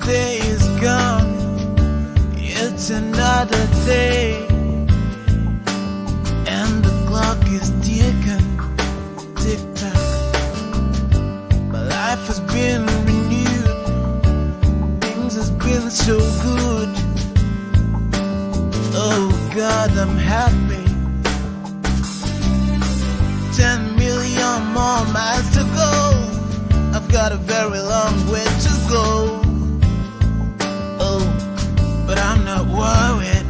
day is gone. It's another day, and the clock is ticking, tick tock. My life has been renewed. Things has been so good. Oh God, I'm happy. 10 million more miles to go. I've got a very long way to go. Oh, but I'm not worried.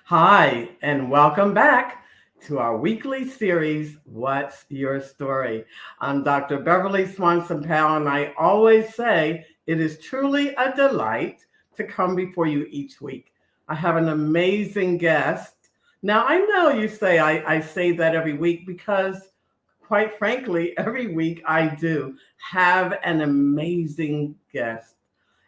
Hi, and welcome back to our weekly series, What's Your Story? I'm Dr. Beverly Swanson-Powell, and I always say it is truly a delight to come before you each week. I have an amazing guest. Now, I know you say I say that every week because, quite frankly, every week I do have an amazing guest.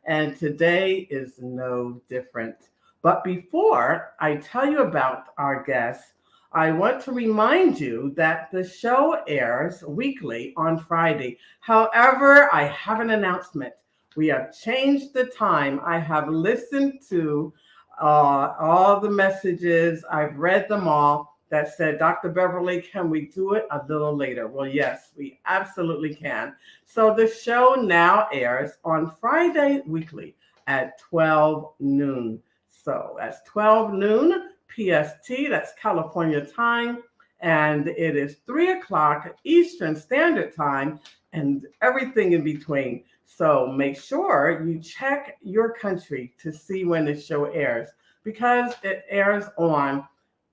And today is no different. But before I tell you about our guests, I want to remind you that the show airs weekly on Friday. However, I have an announcement. We have changed the time. I have listened to all the messages. I've read them all that said, Dr. Beverly, can we do it a little later? Well, yes, we absolutely can. So the show now airs on Friday weekly at 12 noon. So that's 12 noon PST, that's California time, and it is 3 o'clock Eastern Standard Time and everything in between. So make sure you check your country to see when the show airs, because it airs on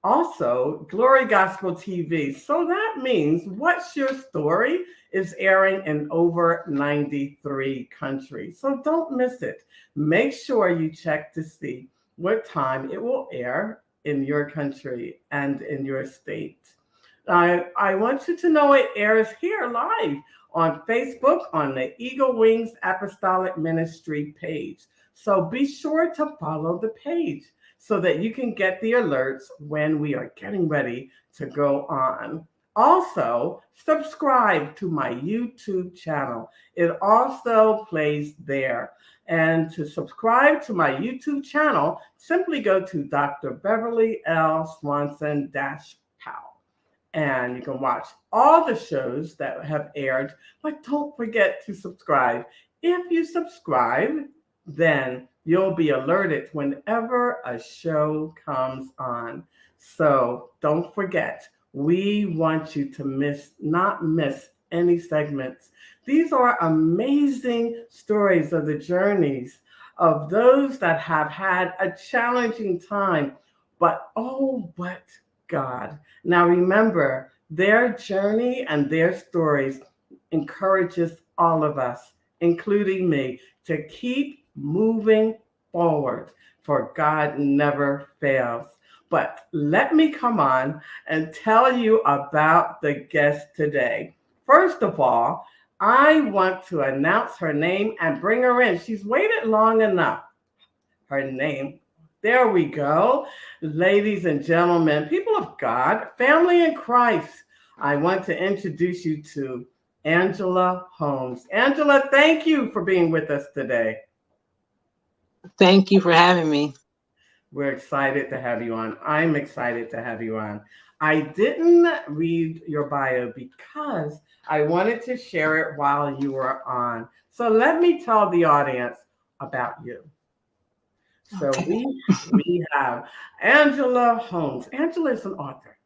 also Glory Gospel TV. So that means What's Your Story is airing in over 93 countries. So don't miss it. Make sure you check to see what time it will air in your country and in your state. I want you to know it airs here live on Facebook on the Eagle Wings Apostolic Ministry page. So be sure to follow the page so that you can get the alerts when we are getting ready to go on. Also, subscribe to my YouTube channel. It also plays there. And to subscribe to my YouTube channel, simply go to Dr. Beverly L. Swanson-Powell. And you can watch all the shows that have aired, but don't forget to subscribe. If you subscribe, then you'll be alerted whenever a show comes on. So don't forget, we want you to not miss any segments. These are amazing stories of the journeys of those that have had a challenging time, but God. Now remember, their journey and their stories encourages all of us, including me, to keep moving forward, for God never fails. But let me come on and tell you about the guest today. First of all, I want to announce her name and bring her in. She's waited long enough. Her name, there we go. Ladies and gentlemen, people of God, family in Christ, I want to introduce you to Angela Holmes. Angela, thank you for being with us today. Thank you for having me. We're excited to have you on. I'm excited to have you on. I didn't read your bio because I wanted to share it while you were on. So let me tell the audience about you. So Okay. we have Angela Holmes. Angela is an author.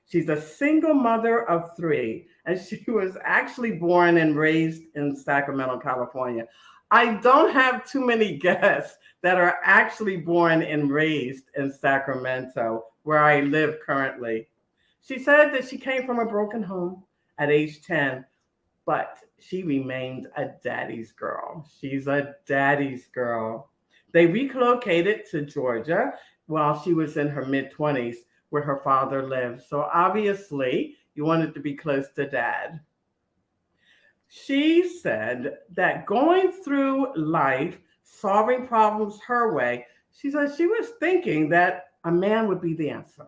She's a single mother of three, and she was actually born and raised in Sacramento, California. I don't have too many guests that are actually born and raised in Sacramento, where I live currently. She said that she came from a broken home at age 10, but she remained a daddy's girl. She's a daddy's girl. They relocated to Georgia while she was in her mid 20s, where her father lived. So obviously, you wanted to be close to dad. She said that going through life, solving problems her way, she said she was thinking that a man would be the answer.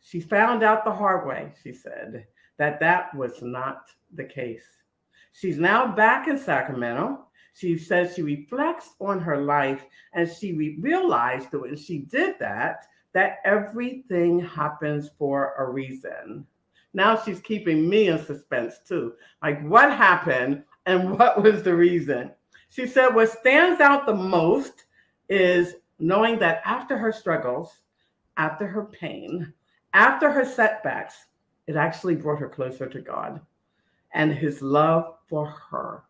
She found out the hard way, she said, that that was not the case. She's now back in Sacramento. She says she reflects on her life and she realized that when she did that, that everything happens for a reason. Now she's keeping me in suspense too. Like, what happened and what was the reason? She said what stands out the most is knowing that after her struggles, after her pain, after her setbacks, it actually brought her closer to God and his love for her.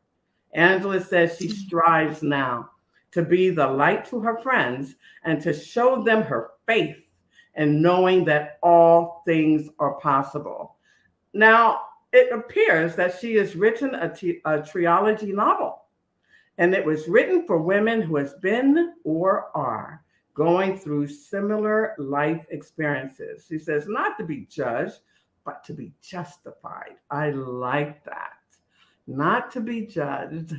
Angela says she strives now to be the light to her friends and to show them her faith and knowing that all things are possible. Now, it appears that she has written a trilogy novel, and it was written for women who has been or are going through similar life experiences. She says not to be judged, but to be justified. I like that. Not to be judged,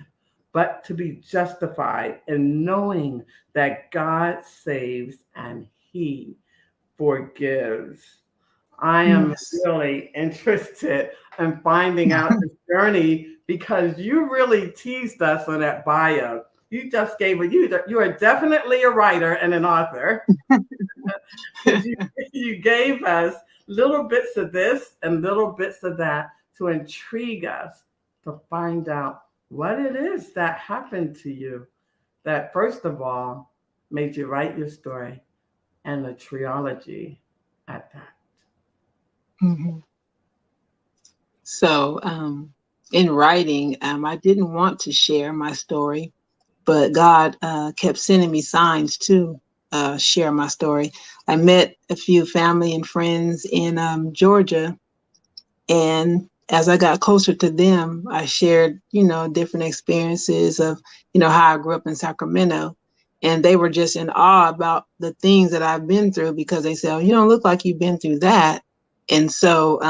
but to be justified in knowing that God saves and he forgives. I am Yes. really interested in finding out this journey because you really teased us on that bio. You just gave you are definitely a writer and an author. You gave us little bits of this and little bits of that to intrigue us to find out what it is that happened to you that, first of all, made you write your story and the trilogy at that. Mhm. So, in writing, I didn't want to share my story, but God kept sending me signs to share my story. I met a few family and friends in Georgia, and as I got closer to them, I shared, different experiences of, how I grew up in Sacramento. And they were just in awe about the things that I've been through because they said, oh, you don't look like you've been through that. And so,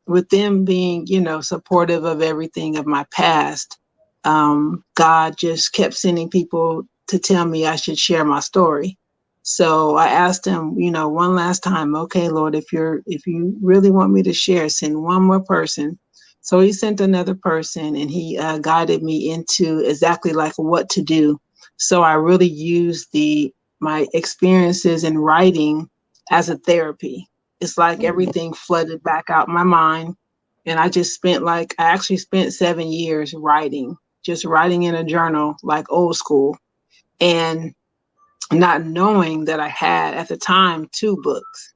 with them being, supportive of everything of my past, God just kept sending people to tell me I should share my story. So I asked him, one last time, okay, Lord, if you really want me to share, send one more person. So he sent another person and he guided me into exactly like what to do. So I really used my experiences in writing as a therapy. It's like everything flooded back out my mind. And I actually spent 7 years writing, just writing in a journal, like old school. And not knowing that I had at the time 2 books.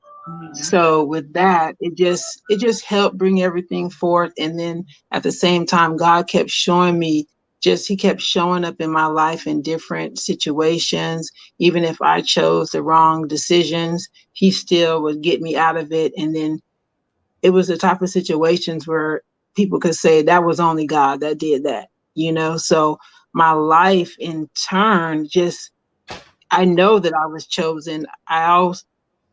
So with that, it just helped bring everything forth. And then at the same time, God kept showing me, he kept showing up in my life in different situations. Even if I chose the wrong decisions, he still would get me out of it. And then it was the type of situations where people could say that was only God that did that, So my life in turn I know that I was chosen. I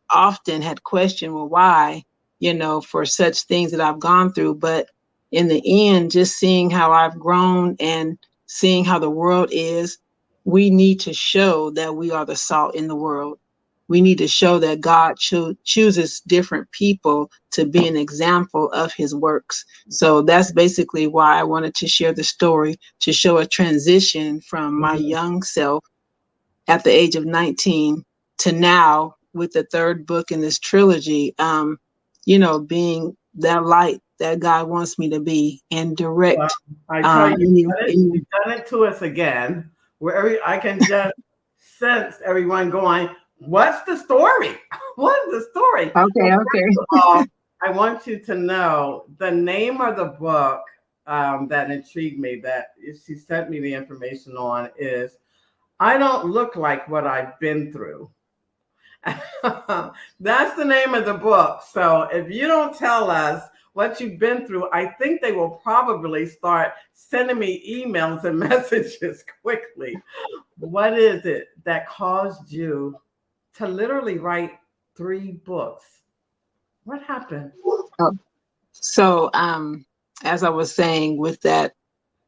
often had questioned, well, why, for such things that I've gone through. But in the end, just seeing how I've grown and seeing how the world is, we need to show that we are the salt in the world. We need to show that God chooses different people to be an example of his works. So that's basically why I wanted to share the story, to show a transition from my young self at the age of 19 to now with the 3rd book in this trilogy, being that light that God wants me to be and direct. Well, I tell you, you've done it to us again. I can just sense everyone going, what's the story? What's the story? Okay, okay. I want you to know the name of the book that intrigued me, that she sent me the information on, is I Don't Look Like What I've Been Through. That's the name of the book. So if you don't tell us what you've been through, I think they will probably start sending me emails and messages quickly. What is it that caused you to literally write 3 books? What happened? So, as I was saying, with that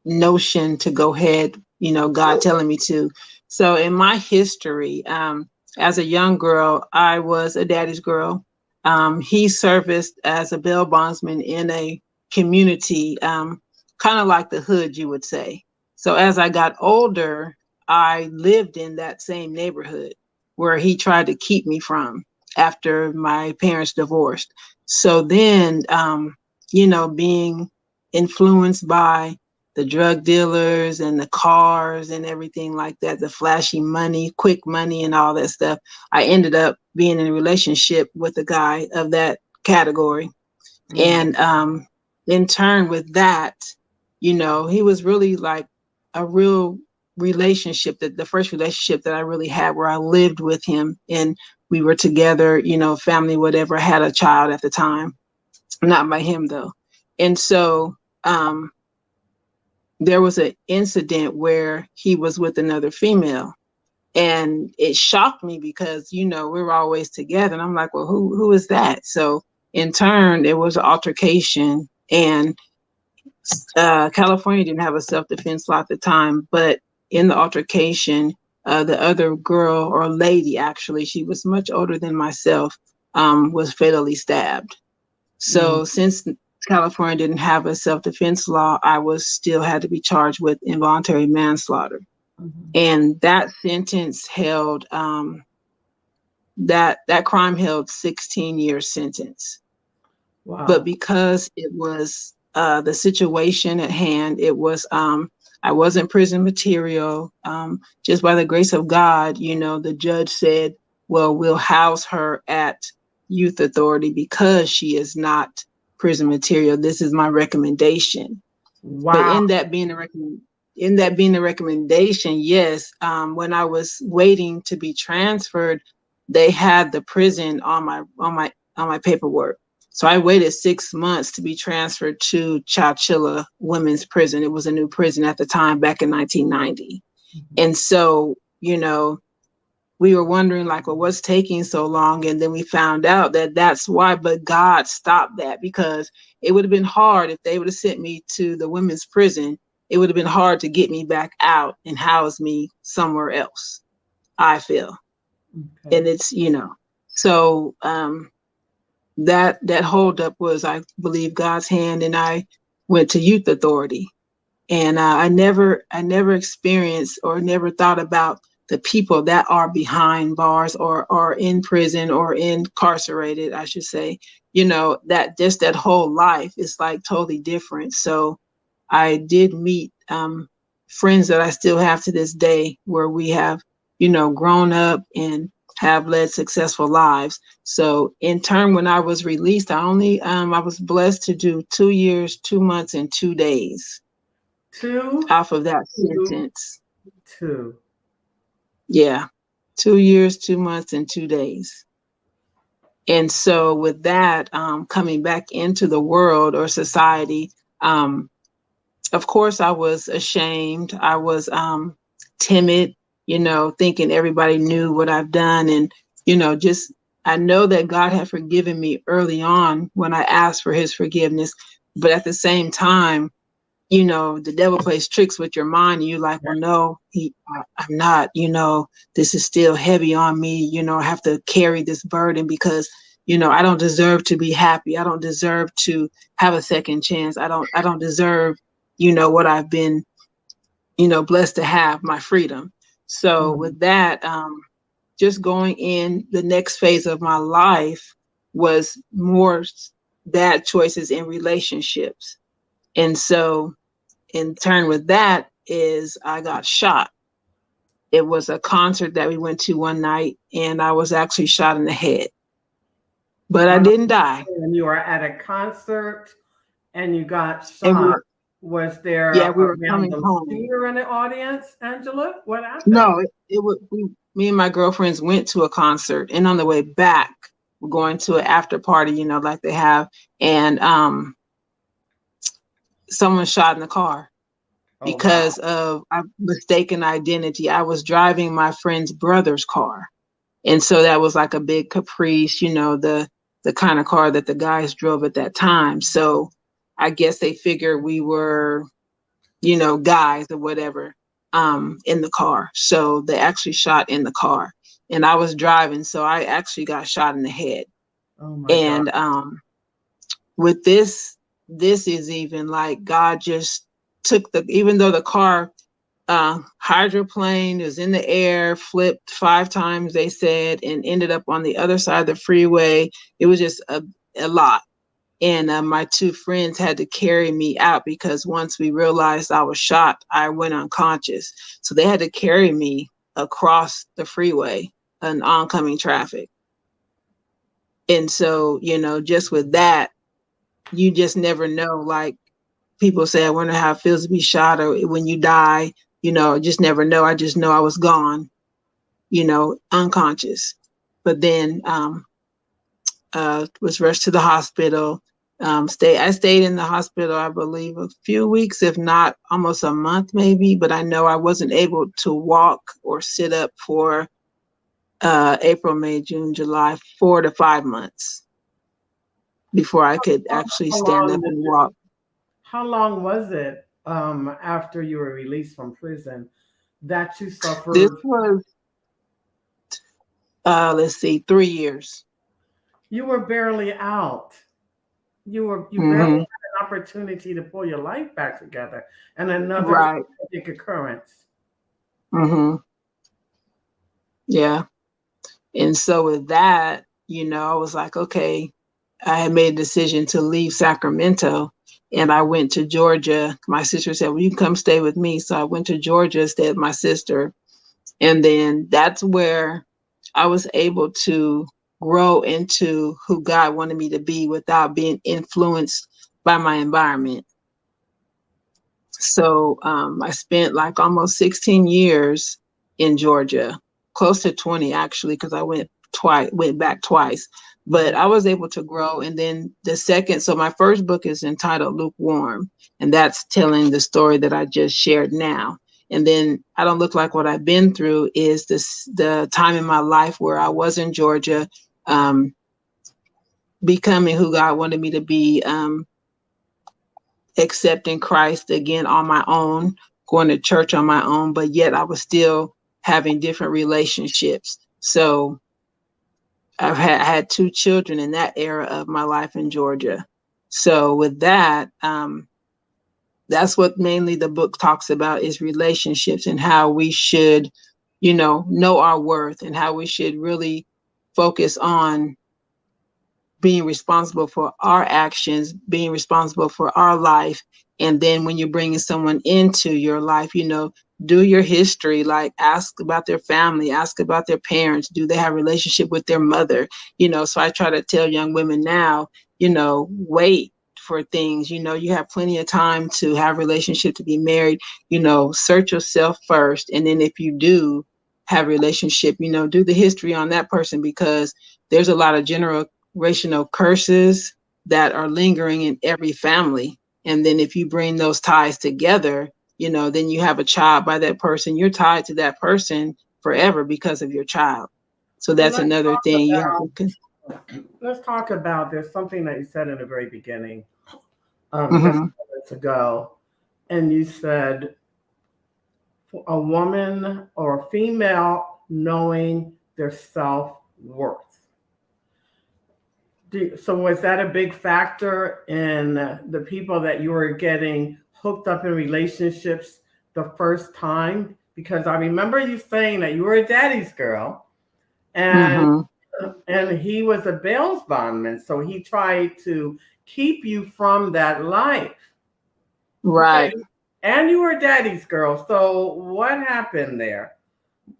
notion to go ahead, God telling me to. So in my history, as a young girl, I was a daddy's girl. He serviced as a bail bondsman in a community, kind of like the hood, you would say. So as I got older, I lived in that same neighborhood where he tried to keep me from after my parents divorced. So then, being influenced by the drug dealers and the cars and everything like that, the flashy money, quick money and all that stuff, I ended up being in a relationship with a guy of that category. And in turn with that, he was really like a real relationship, that the first relationship that I really had, where I lived with him and we were together, family, whatever. I had a child at the time, not by him though. And so there was an incident where he was with another female, and it shocked me because, we were always together. And I'm like, well, who is that? So in turn, there was an altercation, and California didn't have a self-defense law at the time, but in the altercation, the other girl, or lady, actually, she was much older than myself, was fatally stabbed. So since California didn't have a self-defense law, I still had to be charged with involuntary manslaughter. And that sentence held, that crime held 16 year sentence. Wow. But because it was the situation at hand, it was, I wasn't prison material. Just by the grace of God, the judge said, well, we'll house her at youth authority because she is not prison material. This is my recommendation. Wow. But in that being the recommendation, yes, when I was waiting to be transferred, they had the prison on my paperwork. So I waited 6 months to be transferred to Chowchilla Women's Prison. It was a new prison at the time, back in 1990. And so, we were wondering, like, well, what's taking so long? And then we found out that that's why, but God stopped that, because it would have been hard if they would have sent me to the women's prison. It would have been hard to get me back out and house me somewhere else, I feel. Okay. And it's, so that holdup was, I believe, God's hand, and I went to youth authority. And I never experienced or never thought about the people that are behind bars or are in prison or incarcerated, I should say, that just that whole life is like totally different. So I did meet friends that I still have to this day, where we have, grown up and have led successful lives. So in turn, when I was released, I was blessed to do 2 years, 2 months, and 2 days. 2 off of that sentence. 2. Yeah. 2 years, 2 months, and 2 days. And so with that, coming back into the world or society, of course, I was ashamed. I was timid, thinking everybody knew what I've done. And, I know that God had forgiven me early on when I asked for his forgiveness. But at the same time, the devil plays tricks with your mind. And you're like, well, no, I'm not, this is still heavy on me. I have to carry this burden because, I don't deserve to be happy. I don't deserve to have a second chance. I don't deserve, what I've been, blessed to have, my freedom. So with that, just going in the next phase of my life was more bad choices in relationships. And so in turn with that is I got shot. It was a concert that we went to one night, and I was actually shot in the head, but I didn't die. When you were at a concert and you got And shot, was there yeah, we a were coming random home. shooter in the audience, Angela? What happened? No, it was me and my girlfriends went to a concert, and on the way back, we're going to an after party, like they have, and someone shot in the car Oh, because wow. of a mistaken identity. I was driving my friend's brother's car, and so that was like a big Caprice, the kind of car that the guys drove at that time. So I guess they figured we were, guys or whatever, in the car. So they actually shot in the car, and I was driving, so I actually got shot in the head. Oh my God. And with this is even like God just took even though the car hydroplane was in the air, flipped 5 times, they said, and ended up on the other side of the freeway. It was just a lot. And my 2 friends had to carry me out because once we realized I was shot, I went unconscious. So they had to carry me across the freeway in oncoming traffic. And so, just with that, you just never know. Like people say, I wonder how it feels to be shot, or when you die, just never know. I just know I was gone, unconscious. But then was rushed to the hospital. I stayed in the hospital, I believe, a few weeks, if not almost a month, maybe. But I know I wasn't able to walk or sit up for April, May, June, July, 4 to 5 months before I could actually stand up and walk. How long was it after you were released from prison that you suffered? This was, let's see, 3 years. You were barely out. You barely had an opportunity to pull your life back together, and another big occurrence. Yeah. And so with that, I was like, okay, I had made a decision to leave Sacramento, and I went to Georgia. My sister said, well, you can come stay with me. So I went to Georgia, stayed with my sister. And then that's where I was able to grow into who God wanted me to be without being influenced by my environment. So I spent like almost 16 years in Georgia, close to 20 actually, because I went back twice. But I was able to grow. And then so my first book is entitled Lukewarm, and that's telling the story that I just shared now. And then I Don't Look Like What I've Been Through is the time in my life where I was in Georgia, becoming who God wanted me to be, accepting Christ again on my own, going to church on my own, but yet I was still having different relationships. So I had 2 children in that era of my life in Georgia. So with that, that's what mainly the book talks about, is relationships and how we should, know our worth, and how we should really focus on being responsible for our actions, being responsible for our life. And then when you're bringing someone into your life, do your history, like ask about their family, ask about their parents. Do they have a relationship with their mother? So I try to tell young women now, wait for things. You have plenty of time to have a relationship, to be married. Search yourself first. And then if you do have a relationship, do the history on that person, because there's a lot of generational curses that are lingering in every family. And then if you bring those ties together, then you have a child by that person. You're tied to that person forever because of your child. So that's another thing you have to. Let's talk about, there's something that you said in the very beginning, just minutes ago, and you said a woman or a female knowing their self-worth. So was that a big factor in the people that you were getting hooked up in relationships the first time? Because I remember you saying that you were a daddy's girl, and he was a bail bondman, so he tried to keep you from that life. Right. Okay. And you were a daddy's girl. So what happened there?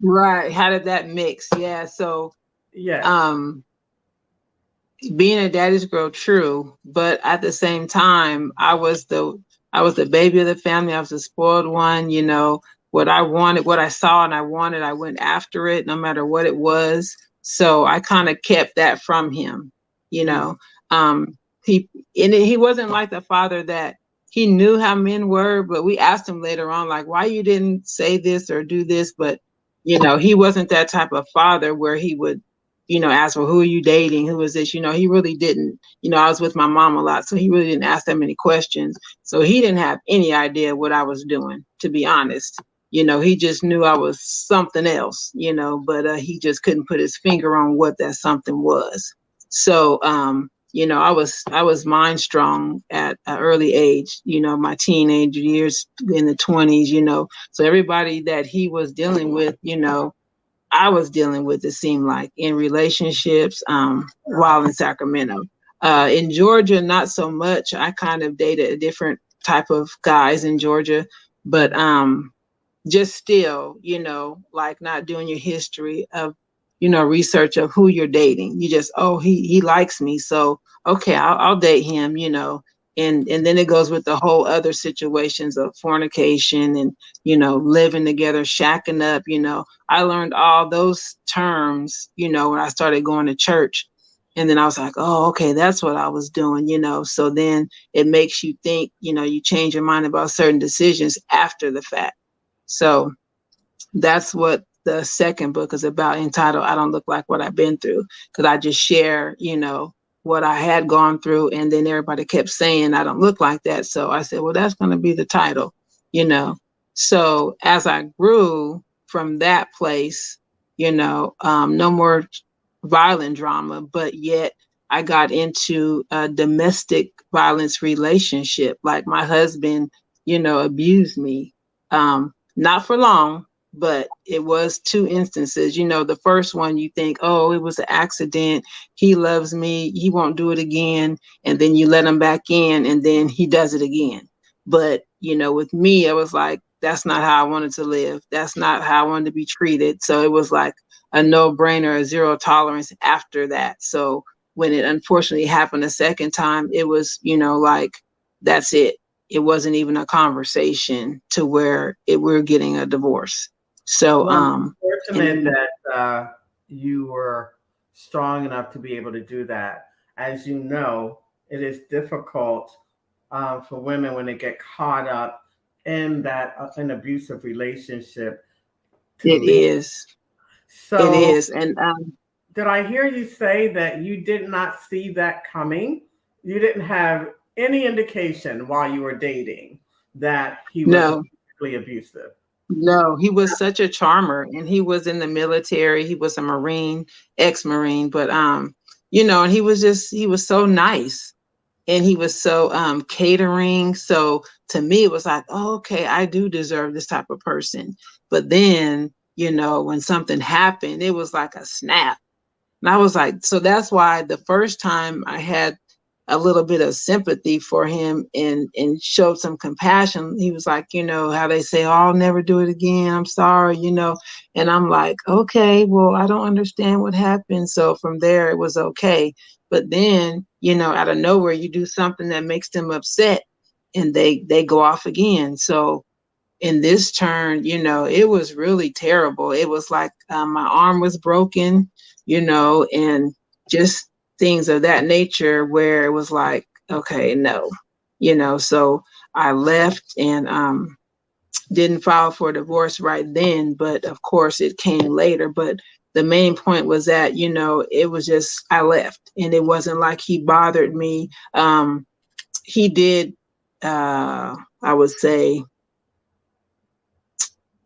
Right. How did that mix? Yeah. So, Yes. um, being a daddy's girl, true, but at the same time, I was the baby of the family. I was the spoiled one. You know what I wanted, what I saw, and I wanted. I went after it, no matter what it was. So I kind of kept that from him. You know, um, he he wasn't like the father that he knew how men were, but we asked him later on, like, why you didn't say this or do this, but he wasn't that type of father where he would ask, well, who are you dating? Who is this? He really didn't. I was with my mom a lot, so he really didn't ask that many questions. So he didn't have any idea what I was doing, to be honest. He just knew I was something else, but he just couldn't put his finger on what that something was. So, I was mind strong at an early age, my teenage years in the 20s, so everybody that he was dealing with, I was dealing with, it seemed like, in relationships while in Sacramento. In Georgia, not so much. I kind of dated a different type of guys in Georgia, but just still, like not doing your history of, research of who you're dating. You just, oh, he likes me, so okay, I'll date him, and then it goes with the whole other situations of fornication and living together, shacking up. I learned all those terms, when I started going to church. And then I was like, oh, okay, that's what I was doing, So then it makes you think, you change your mind about certain decisions after the fact. So that's what the second book is about, entitled I Don't Look Like What I've Been Through, because I just share, what I had gone through. And then everybody kept saying I don't look like that. So I said, well, that's going to be the title, you know. So as I grew from that place, no more violent drama, but yet I got into a domestic violence relationship. Like my husband, abused me. Not for long, but it was two instances. The first one you think, oh, it was an accident. He loves me. He won't do it again. And then you let him back in and then he does it again. But, with me, I was like, that's not how I wanted to live. That's not how I wanted to be treated. So it was like a no brainer, a zero tolerance after that. So when it unfortunately happened a second time, it was, like, that's it. It wasn't even a conversation to where we're getting a divorce. So, Well, I'm fortunate that you were strong enough to be able to do that. As you know, it is difficult for women when they get caught up in that an abusive relationship to it leave. is, it So, is. And did I hear you say that you did not see that coming? You didn't have any indication while you were dating that he was no, physically abusive? no, he was such a charmer, and he was in the military. He was a Marine, ex-Marine, but and he was so nice, and he was so catering. So to me, it was like, oh, okay, I do deserve this type of person. But then, when something happened, it was like a snap. And I was like, so that's why the first time I had a little bit of sympathy for him and showed some compassion. He was like, how they say, oh, I'll never do it again. I'm sorry, And I'm like, okay, well, I don't understand what happened. So from there, it was okay. But then, out of nowhere, you do something that makes them upset and they go off again. So in this turn, it was really terrible. It was like my arm was broken, and just things of that nature where it was like, okay, no, so I left and didn't file for divorce right then, but of course it came later. But the main point was that, it was just, I left, and it wasn't like he bothered me. He did, I would say,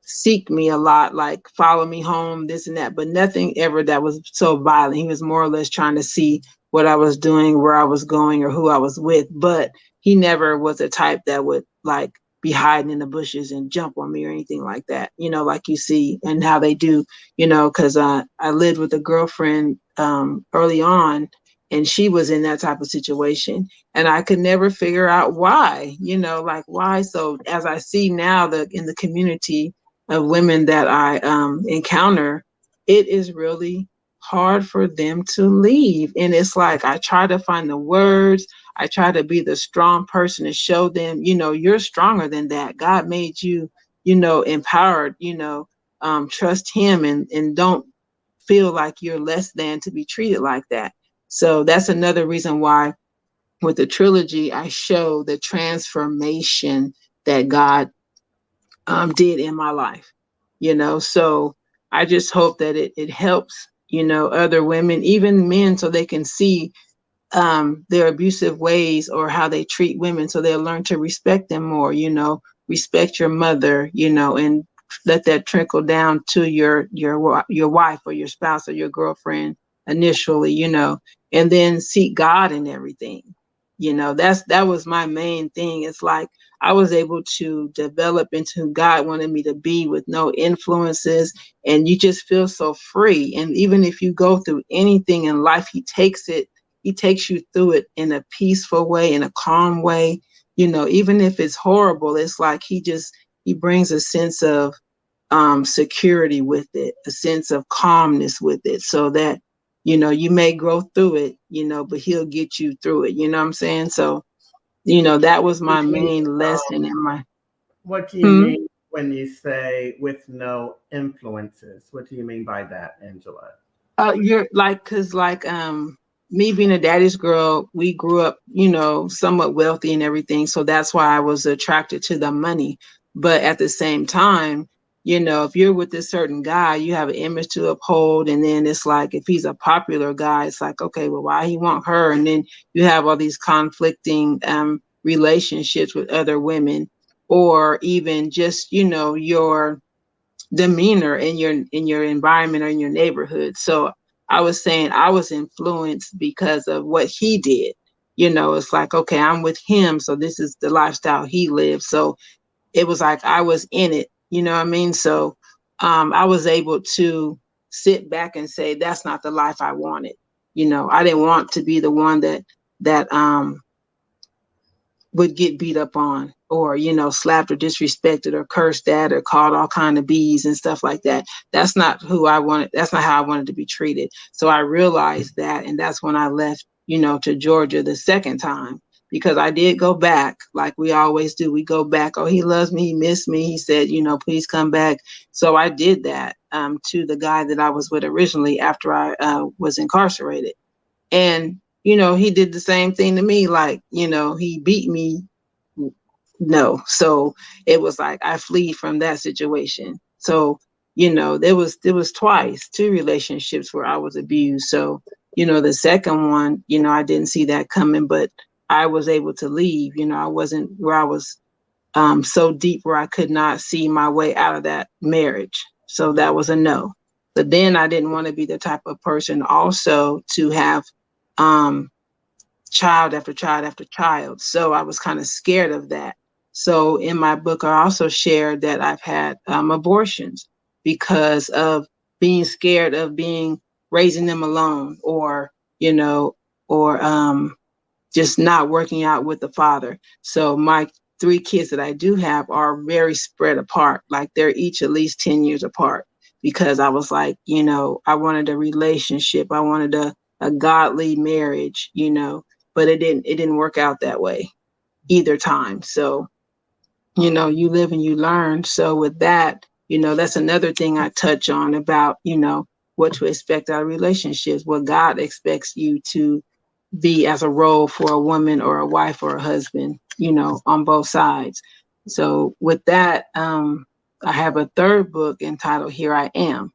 seek me a lot, like follow me home, this and that, but nothing ever that was so violent. He was more or less trying to see what I was doing, where I was going, or who I was with. But he never was a type that would like be hiding in the bushes and jump on me or anything like that, like you see and how they do, because I lived with a girlfriend early on, and she was in that type of situation, and I could never figure out why, like why. So as I see now, in the community, of women that I encounter, it is really hard for them to leave. And it's like I try to find the words. I try to be the strong person to show them, you're stronger than that. God made you, empowered, trust him and don't feel like you're less than to be treated like that. So that's another reason why with the trilogy, I show the transformation that God did in my life, so I just hope that it helps, other women, even men, so they can see their abusive ways or how they treat women, so they'll learn to respect them more, respect your mother, and let that trickle down to your wife or your spouse or your girlfriend initially, and then seek God in everything. That was my main thing. It's like I was able to develop into who God wanted me to be with no influences, and you just feel so free. And even if you go through anything in life, he takes you through it in a peaceful way, in a calm way. Even if it's horrible, it's like he brings a sense of security with it, a sense of calmness with it, so that you may grow through it, but he'll get you through it. You know what I'm saying? So that was my main lesson in my. What do you mean when you say with no influences? What do you mean by that, Angela? You're like, cause like me being a daddy's girl, we grew up, somewhat wealthy and everything. So that's why I was attracted to the money. But at the same time, if you're with this certain guy, you have an image to uphold. And then it's like, if he's a popular guy, it's like, okay, well, why he want her? And then you have all these conflicting relationships with other women, or even just, your demeanor in your environment or in your neighborhood. So I was saying I was influenced because of what he did. It's like, okay, I'm with him, so this is the lifestyle he lives. So it was like I was in it, you know what I mean? So I was able to sit back and say, that's not the life I wanted. I didn't want to be the one that would get beat up on, or slapped or disrespected or cursed at or called all kind of bees and stuff like that. That's not who I wanted. That's not how I wanted to be treated. So I realized that, and that's when I left to Georgia the second time, because I did go back, like we always do. We go back. Oh, he loves me, he missed me, he said, please come back. So I did that to the guy that I was with originally after I was incarcerated. And he did the same thing to me, like, he beat me. No. So it was like I flee from that situation. So, there was twice, two relationships where I was abused. So, the second one, I didn't see that coming, but I was able to leave. I wasn't where I was so deep where I could not see my way out of that marriage. So that was a no. But then I didn't want to be the type of person also to have child after child after child. So I was kind of scared of that. So in my book, I also shared that I've had abortions because of being scared of raising them alone, or, or just not working out with the father. So my 3 kids that I do have are very spread apart. Like they're each at least 10 years apart, because I was like, I wanted a relationship. I wanted a godly marriage, but it didn't work out that way either time. So, you live and you learn. So with that, that's another thing I touch on about, what to expect out of relationships, what God expects you to be as a role for a woman or a wife or a husband, on both sides. So with that, I have a third book entitled Here I Am.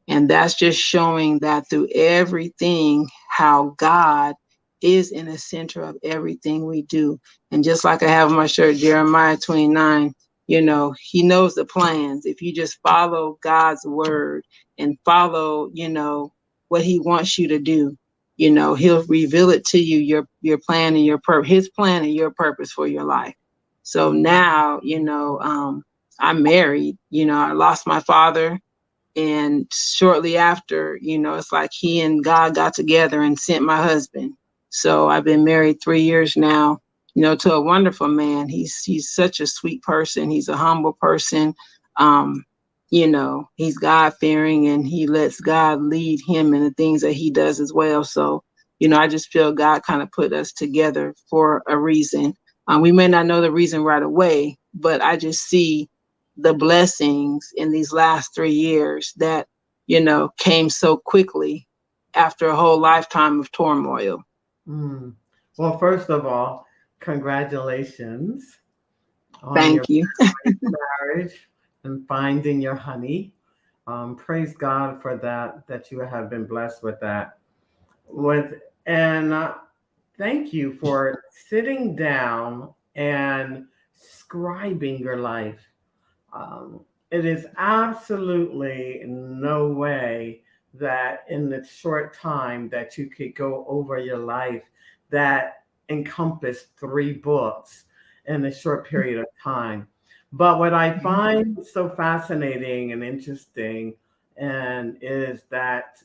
And that's just showing that through everything, how God is in the center of everything we do. And just like I have on my shirt, Jeremiah 29, he knows the plans. If you just follow God's word and follow, what he wants you to do, he'll reveal it to you, your plan and your purpose, his plan and your purpose for your life. So now, I'm married, I lost my father. And shortly after, it's like he and God got together and sent my husband. So I've been married 3 years now, to a wonderful man. He's such a sweet person. He's a humble person. he's God-fearing and he lets God lead him in the things that he does as well. So, I just feel God kind of put us together for a reason. We may not know the reason right away, but I just see the blessings in these last 3 years that, came so quickly after a whole lifetime of turmoil. Mm. Well, first of all, congratulations on your Thank you. marriage and finding your honey. Praise God for that you have been blessed with that. And thank you for sitting down and scribing your life. It is absolutely no way that in the short time that you could go over your life that encompassed 3 books in a short period of time. But what I find so fascinating and interesting and is that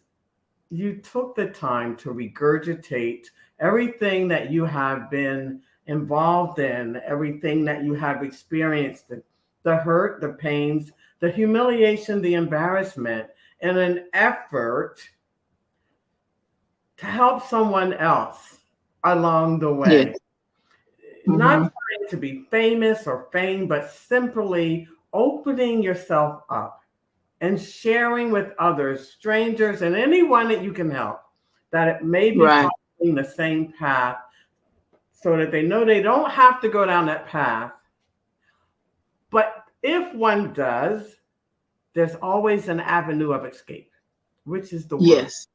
you took the time to regurgitate everything that you have been involved in, everything that you have experienced, the hurt, the pains, the humiliation, the embarrassment, in an effort to help someone else along the Yes. way. Not trying to be famous or famed, but simply opening yourself up and sharing with others, strangers, and anyone that you can help, that it may be Right. following the same path so that they know they don't have to go down that path. But if one does, there's always an avenue of escape, which is the word. Yes.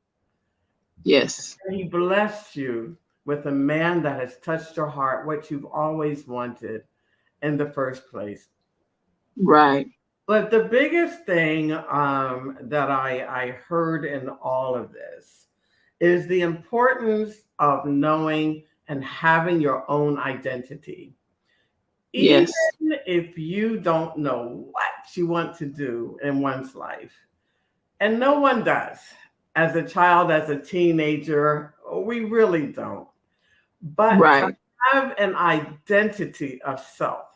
Yes. And he blessed you with a man that has touched your heart, what you've always wanted in the first place. Right. But the biggest thing that I heard in all of this is the importance of knowing and having your own identity. Even Yes. if you don't know what you want to do in one's life, and no one does. As a child, as a teenager, we really don't. But to Right. have an identity of self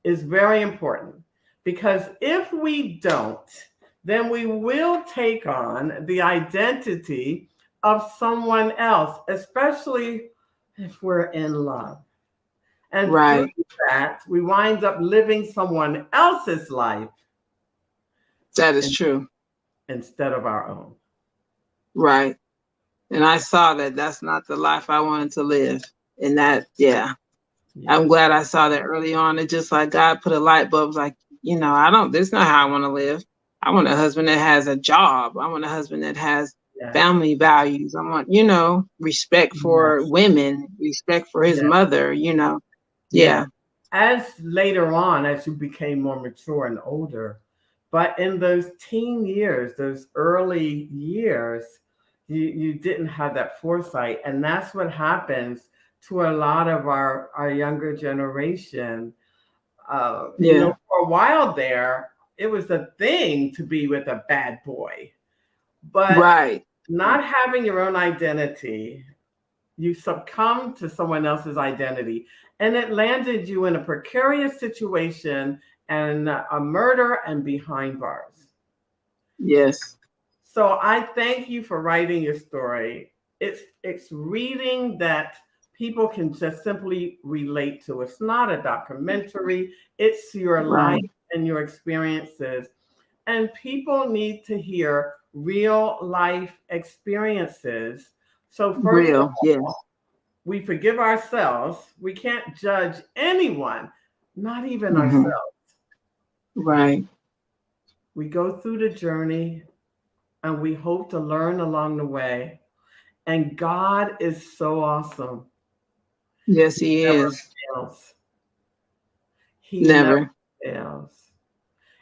is very important because if we don't, then we will take on the identity of someone else, especially if we're in love. And through Right. that, we wind up living someone else's life That is true. instead of our own. Right. And I saw that that's not the life I wanted to live. And that, yeah, I'm glad I saw that early on. It's just like God put a light bulb, like, this is not how I want to live. I want a husband that has a job. I want a husband that has family values. I want, respect for women, respect for his mother, Yeah. As later on, as you became more mature and older, but in those teen years, those early years, you didn't have that foresight. And that's what happens to a lot of our younger generation. For a while there, it was a thing to be with a bad boy. But not having your own identity, you succumb to someone else's identity. And it landed you in a precarious situation and a murder and behind bars. Yes. So I thank you for writing your story. It's reading that people can just simply relate to. It's not a documentary. It's your life and your experiences. And people need to hear real life experiences. So first of all, we forgive ourselves. We can't judge anyone, not even ourselves. Right. We go through the journey and we hope to learn along the way. And God is so awesome. Yes, he is. Fails. He never fails.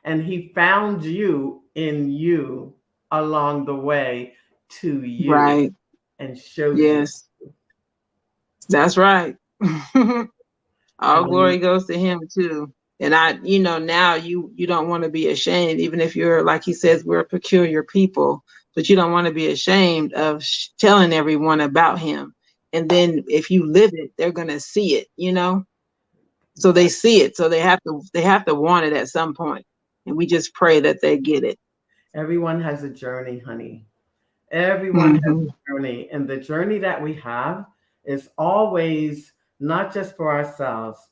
And he found you in you along the way to you. Right. And showed you. That's right. All glory goes to him too. And now you don't want to be ashamed, even if you're, like he says, we're a peculiar people, but you don't want to be ashamed of telling everyone about him. And then if you live it, they're going to see it, So they see it. So they have to want it at some point. And we just pray that they get it. Everyone has a journey, honey. Everyone has Mhm. a journey. And the journey that we have is always not just for ourselves,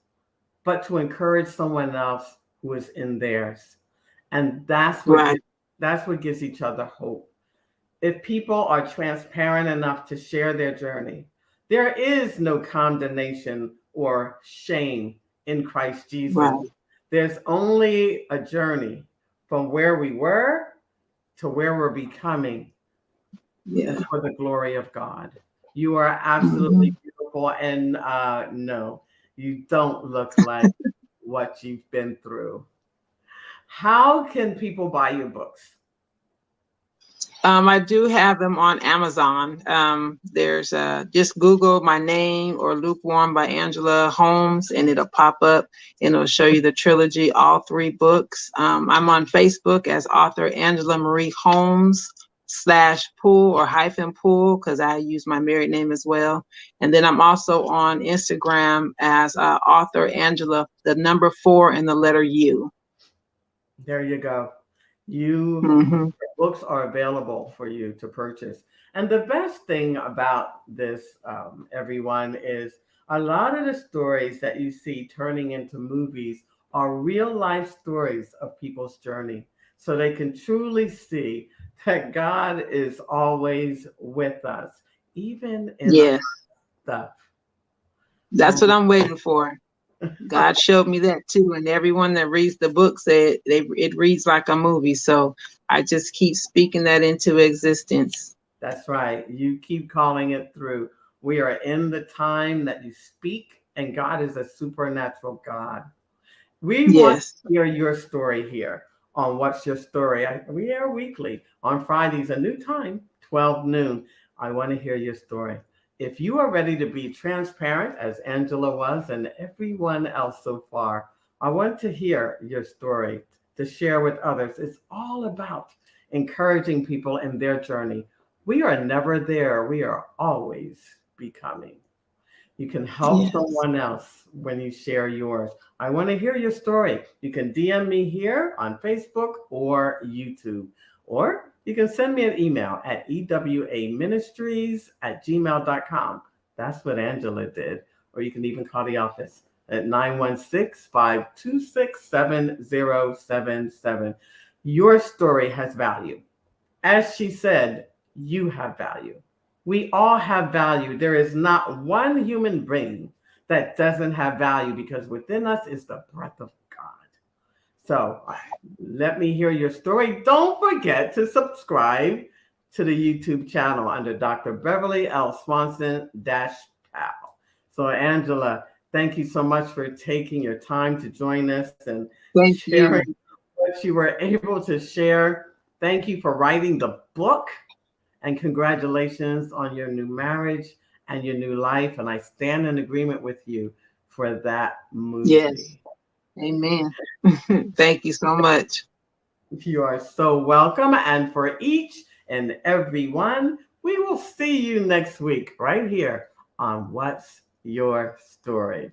but to encourage someone else who is in theirs. And Right. that's what gives each other hope. If people are transparent enough to share their journey, there is no condemnation or shame in Christ Jesus. Right. There's only a journey from where we were to where we're becoming Yeah. for the glory of God. You are absolutely Mhm. beautiful. And no, you don't look like what you've been through. How can people buy your books? I do have them on Amazon. There's just Google my name or Lukewarm by Angela Holmes, and it'll pop up and it'll show you the trilogy, all 3 books. I'm on Facebook as author Angela Marie Holmes /pool or -pool because I use my married name as well. And then I'm also on Instagram as author Angela, the number 4 and the letter U. There you go. You Mm-hmm. books are available for you to purchase. And the best thing about this, everyone, is a lot of the stories that you see turning into movies are real life stories of people's journey. So they can truly see that God is always with us, even in our Yes, stuff. that's what I'm waiting for. God showed me that too, and everyone that reads the book said it reads like a movie. So I just keep speaking that into existence. That's right. You keep calling it through. We are in the time that you speak, and God is a supernatural God. We want Yes, to hear your story here on What's Your Story. We air weekly on Fridays, a new time, 12 noon. I want to hear your story. If you are ready to be transparent, as Angela was and everyone else so far, I want to hear your story to share with others. It's all about encouraging people in their journey. We are never there, we are always becoming. You can help yes, someone else when you share yours. I want to hear your story. You can DM me here on Facebook or YouTube, or you can send me an email at ewaministries@gmail.com. That's what Angela did. Or you can even call the office at 916-526-7077. Your story has value. As she said, you have value. We all have value. There is not one human being that doesn't have value because within us is the breath of God. So let me hear your story. Don't forget to subscribe to the YouTube channel under Dr. Beverly L. Swanson-Powell. So, Angela, thank you so much for taking your time to join us and thank you. sharing what you were able to share. Thank you for writing the book, and congratulations on your new marriage and your new life. And I stand in agreement with you for that Yes, movie. amen. Thank you so much. You are so welcome. And for each and every one, we will see you next week right here on What's Your Story.